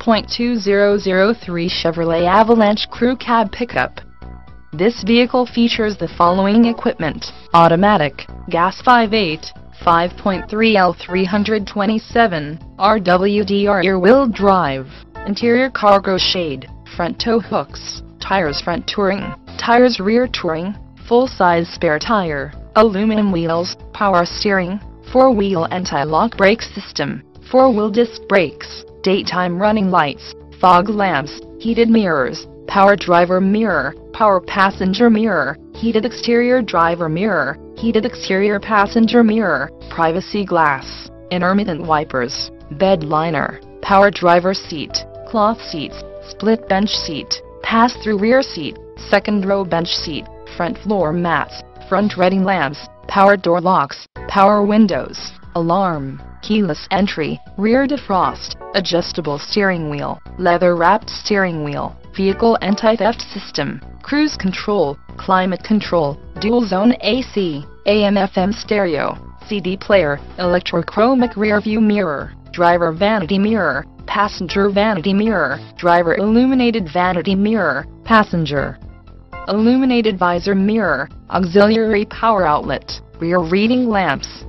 2003 Chevrolet Avalanche Crew Cab Pickup. This vehicle features the following equipment: automatic, gas 5.8, 5.3L 327, RWD rear-wheel drive, interior cargo shade, front tow hooks, tires front touring, tires rear touring, full-size spare tire, aluminum wheels, power steering, 4-wheel anti-lock brake system, 4-wheel disc brakes, daytime running lights, fog lamps, heated mirrors, power driver mirror, power passenger mirror, heated exterior driver mirror, heated exterior passenger mirror, privacy glass, intermittent wipers, bed liner, power driver seat, cloth seats, split bench seat, pass-through rear seat, second row bench seat, front floor mats, front reading lamps, power door locks, power windows, alarm, keyless entry, rear defrost, adjustable steering wheel, leather-wrapped steering wheel, vehicle anti-theft system, cruise control, climate control, dual-zone AC, AM/FM stereo, CD player, electrochromic rear-view mirror, driver vanity mirror, passenger vanity mirror, driver illuminated vanity mirror, passenger illuminated visor mirror, auxiliary power outlet, rear reading lamps.